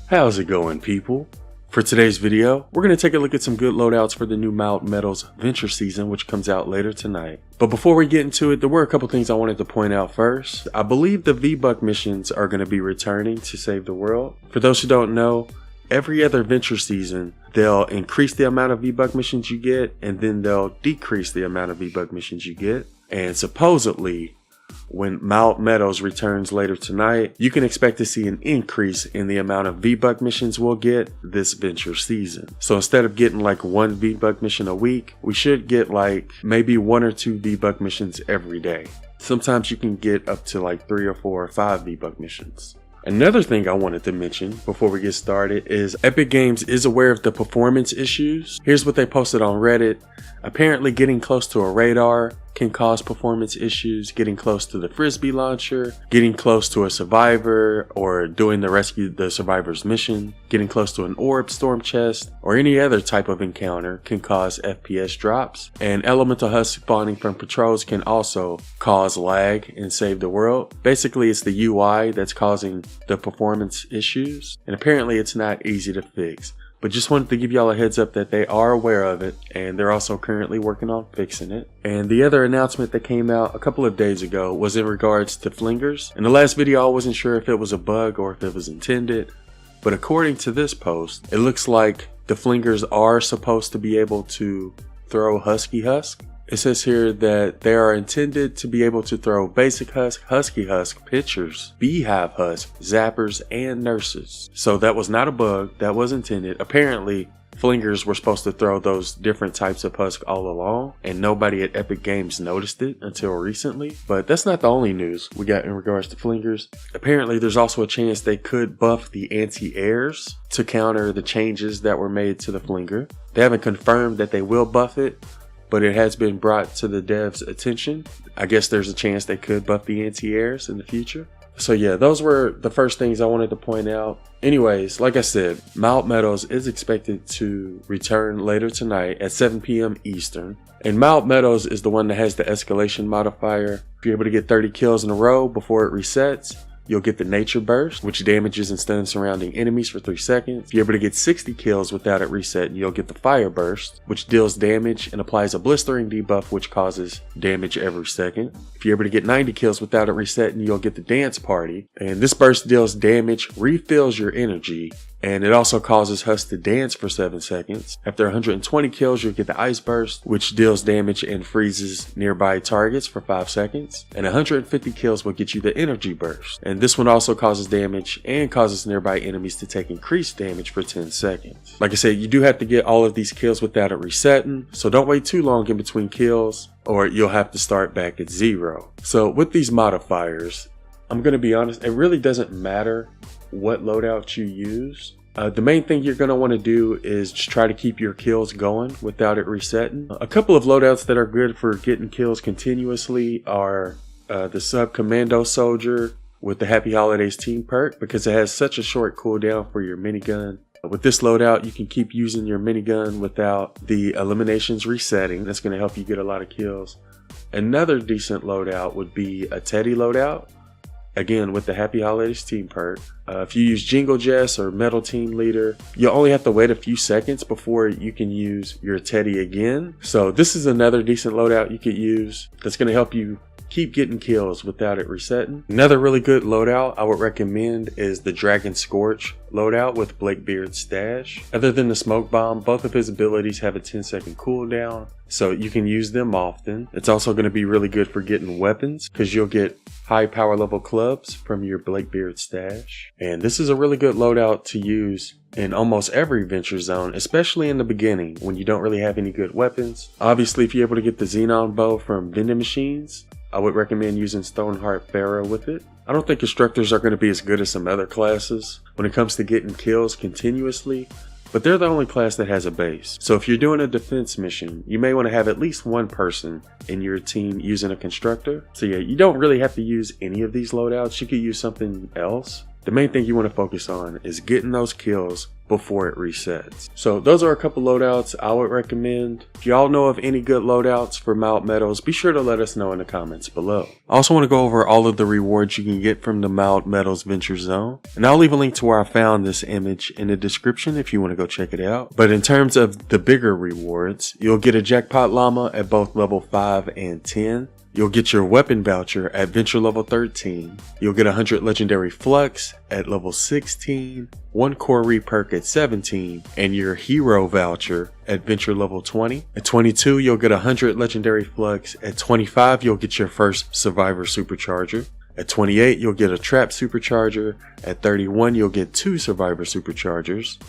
How's it going, people? For today's video, we're going to take a look at some good loadouts for the new Meadows Venture season, which comes out later tonight. But before we get into it, there were a couple things I wanted to point out first. I believe the Vbuck missions are going to be returning to save the world. For those who don't know, every other Venture season, they'll increase the amount of Vbuck missions you get, and then they'll decrease the amount of Vbuck missions you get. And supposedly, when Meadows returns later tonight, you can expect to see an increase in the amount of Vbuck missions we'll get this Venture season. So instead of getting like one Vbuck mission a week, we should get like maybe 1 or 2 Vbuck missions every day. Sometimes you can get up to like 3 or 4 or 5 Vbuck missions. Another thing I wanted to mention before we get started is Epic Games is aware of the performance issues. Here's what they posted on Reddit. Apparently getting close to a radar can cause performance issues, getting close to the frisbee launcher, getting close to a survivor or doing the survivor's mission, getting close to an orb, storm chest, or any other type of encounter can cause FPS drops. And elemental husks spawning from patrols can also cause lag and save the world. Basically, it's the UI that's causing the performance issues, and apparently it's not easy to fix. But just wanted to give y'all a heads up that they are aware of it, and they're also currently working on fixing it. And the other announcement that came out a couple of days ago was in regards to Flingers. In the last video, I wasn't sure if it was a bug or if it was intended, but according to this post, it looks like the Flingers are supposed to be able to throw Husky Husk. It says here that they are intended to be able to throw Basic Husk, Husky Husk, Pitchers, Beehive Husk, Zappers, and Nurses. So that was not a bug, that was intended. Apparently, Flingers were supposed to throw those different types of Husk all along, and nobody at Epic Games noticed it until recently. But that's not the only news we got in regards to Flingers. Apparently, there's also a chance they could buff the anti-airs to counter the changes that were made to the Flinger. They haven't confirmed that they will buff it, but it has been brought to the devs' attention. I guess there's a chance they could buff the anti-airs in the future. So yeah, those were the first things I wanted to point out. Anyways, like I said, Meadows is expected to return later tonight at 7 p.m. Eastern. And Meadows is the one that has the escalation modifier. If you're able to get 30 kills in a row before it resets, you'll get the Nature Burst, which damages and stuns surrounding enemies for 3 seconds. If you're able to get 60 kills without it resetting, you'll get the Fire Burst, which deals damage and applies a blistering debuff, which causes damage every second. If you're able to get 90 kills without it resetting, you'll get the Dance Party. And this burst deals damage, refills your energy, and it also causes Husks to dance for 7 seconds. After 120 kills, you'll get the Ice Burst, which deals damage and freezes nearby targets for 5 seconds. And 150 kills will get you the Energy Burst. And this one also causes damage and causes nearby enemies to take increased damage for 10 seconds. Like I said, you do have to get all of these kills without it resetting, so don't wait too long in between kills, or you'll have to start back at 0. So with these modifiers, I'm going to be honest, it really doesn't matter what loadout you use. The main thing you're going to want to do is just try to keep your kills going without it resetting. A couple of loadouts that are good for getting kills continuously are the Sub Commando Soldier with the Happy Holidays team perk, because it has such a short cooldown for your minigun. With this loadout, you can keep using your minigun without the eliminations resetting. That's going to help you get a lot of kills. Another decent loadout would be a Teddy loadout, again with the Happy Holidays team perk. If you use Jingle Jess or Metal Team Leader, you'll only have to wait a few seconds before you can use your Teddy again. So this is another decent loadout you could use that's going to help you keep getting kills without it resetting. Another really good loadout I would recommend is the Dragon Scorch loadout with Blakebeard's stash. Other than the Smoke Bomb, both of his abilities have a 10-second cooldown, so you can use them often. It's also going to be really good for getting weapons, because you'll get high power level clubs from your Blakebeard stash. And this is a really good loadout to use in almost every Venture zone, especially in the beginning when you don't really have any good weapons. Obviously, if you're able to get the Xenon bow from vending machines, I would recommend using Stoneheart Pharaoh with it. I don't think Constructors are going to be as good as some other classes when it comes to getting kills continuously, but they're the only class that has a base. So if you're doing a defense mission, you may want to have at least one person in your team using a Constructor. So yeah, you don't really have to use any of these loadouts. You could use something else. the main thing you want to focus on is getting those kills before it resets. So those are a couple loadouts I would recommend. If y'all know of any good loadouts for Mount Meadows, be sure to let us know in the comments below. I also want to go over all of the rewards you can get from the Mount Meadows Venture Zone, and I'll leave a link to where I found this image in the description if you want to go check it out. But in terms of the bigger rewards, you'll get a jackpot llama at both level 5 and 10. You'll get your weapon voucher at Venture level 13. You'll get 100 legendary flux at level 16, 1 core reperk at 17, and your hero voucher at Venture level 20. At 22, you'll get 100 legendary flux. At 25, you'll get your first survivor supercharger. At 28, you'll get a trap supercharger. At 31, you'll get 2 survivor superchargers.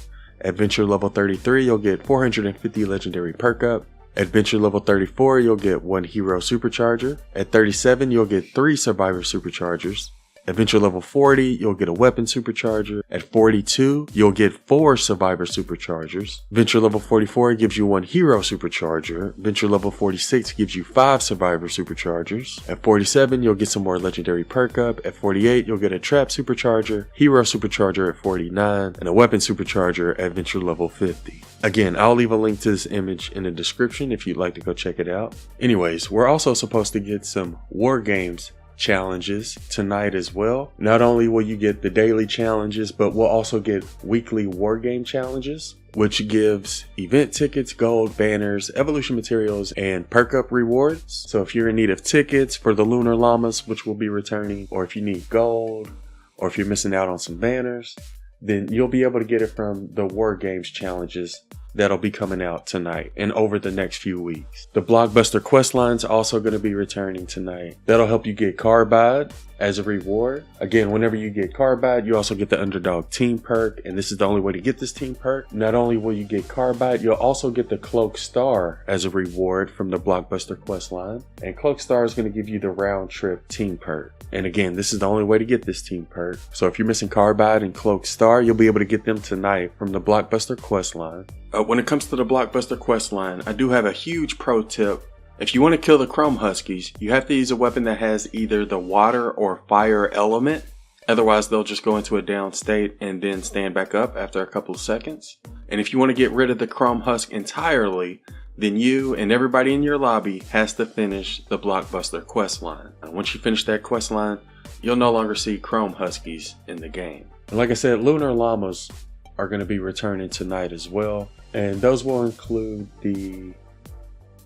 At Venture level 33, you'll get 450 legendary perk up. At Venture level 34, you'll get 1 hero supercharger. At 37, you'll get 3 survivor superchargers. At Venture level 40, you'll get a weapon supercharger. At 42, you'll get 4 survivor superchargers. Venture level 44 gives you 1 hero supercharger. Venture level 46 gives you 5 survivor superchargers. At 47, you'll get some more legendary perk up. At 48, you'll get a trap supercharger, hero supercharger at 49, and a weapon supercharger at Venture level 50. Again, I'll leave a link to this image in the description if you'd like to go check it out. Anyways, we're also supposed to get some war games challenges tonight as well. Not only will you get the daily challenges, but we'll also get weekly war game challenges, which gives event tickets, gold, banners, evolution materials, and perk up rewards. So if you're in need of tickets for the Lunar llamas, which will be returning, or if you need gold, or if you're missing out on some banners, then you'll be able to get it from the war games challenges that'll be coming out tonight and over the next few weeks. The Blockbuster quest line's also going to be returning tonight. That'll help you get carbide as a reward. Again, whenever you get carbide, you also get the underdog team perk, and this is the only way to get this team perk. Not only will you get carbide, you'll also get the cloak star as a reward from the Blockbuster quest line, and cloak star is going to give you the round trip team perk. And again, this is the only way to get this team perk. So if you're missing carbide and cloak star, you'll be able to get them tonight from the Blockbuster quest line. When it comes to the Blockbuster quest line, I do have a huge pro tip. If you want to kill the Chrome Huskies, you have to use a weapon that has either the water or fire element. Otherwise, they'll just go into a down state and then stand back up after a couple of seconds. And if you want to get rid of the Chrome Husk entirely, then you and everybody in your lobby has to finish the Blockbuster quest line. And once you finish that quest line, you'll no longer see Chrome Huskies in the game. And like I said, Lunar llamas are going to be returning tonight as well. And those will include the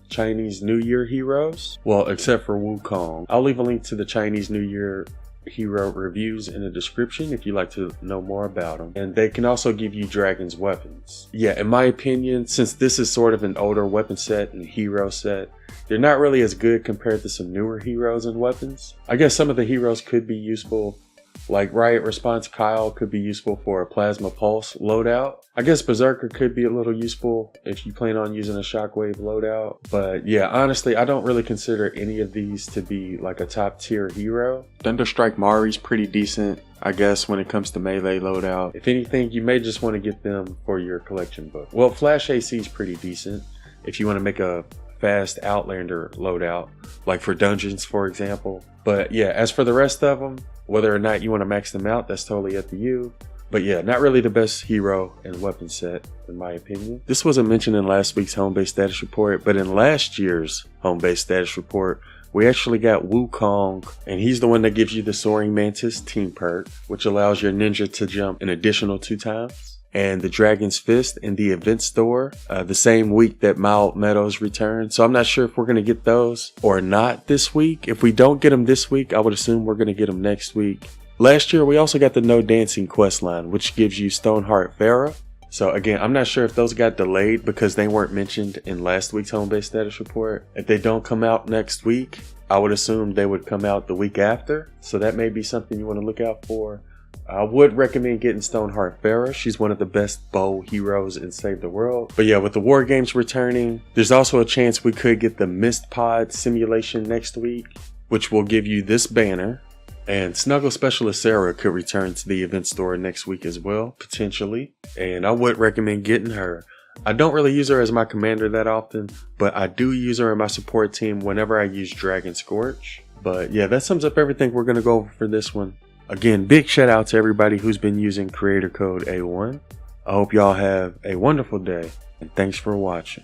Chinese New Year heroes. Well, except for Wukong. I'll leave a link to the Chinese New Year hero reviews in the description if you'd like to know more about them. And they can also give you Dragon's weapons. Yeah, in my opinion, since this is sort of an older weapon set and hero set, they're not really as good compared to some newer heroes and weapons. I guess some of the heroes could be useful, like Riot Response Kyle could be useful for a Plasma Pulse loadout. I guess Berserker could be a little useful if you plan on using a Shockwave loadout. But yeah, honestly, I don't really consider any of these to be like a top tier hero. Thunderstrike Mari's pretty decent, I guess, when it comes to melee loadout. If anything, you may just want to get them for your collection book. Well, Flash AC is pretty decent if you want to make a fast Outlander loadout, like for dungeons, for example. But yeah, as for the rest of them, whether or not you want to max them out, that's totally up to you. But yeah, not really the best hero and weapon set, in my opinion. This wasn't mentioned in last week's home base status report, but in last year's home base status report, we actually got Wukong, and he's the one that gives you the Soaring Mantis team perk, which allows your ninja to jump an additional 2 times. And the Dragon's Fist in the event store, the same week that Mount Meadows returned. So I'm not sure if we're going to get those or not this week. If we don't get them this week, I would assume we're going to get them next week. Last year, we also got the No Dancing quest line, which gives you Stoneheart Farah. So again, I'm not sure if those got delayed because they weren't mentioned in last week's home base status report. If they don't come out next week, I would assume they would come out the week after. So that may be something you want to look out for. I would recommend getting Stoneheart Farah. She's one of the best bow heroes in Save the World. But yeah, with the War Games returning, there's also a chance we could get the Mist Pod simulation next week, which will give you this banner. And Snuggle Specialist Sarah could return to the event store next week as well, potentially. And I would recommend getting her. I don't really use her as my commander that often, but I do use her in my support team whenever I use Dragon Scorch. But yeah, that sums up everything we're going to go over for this one. Again, big shout out to everybody who's been using creator code A1. I hope y'all have a wonderful day, and thanks for watching.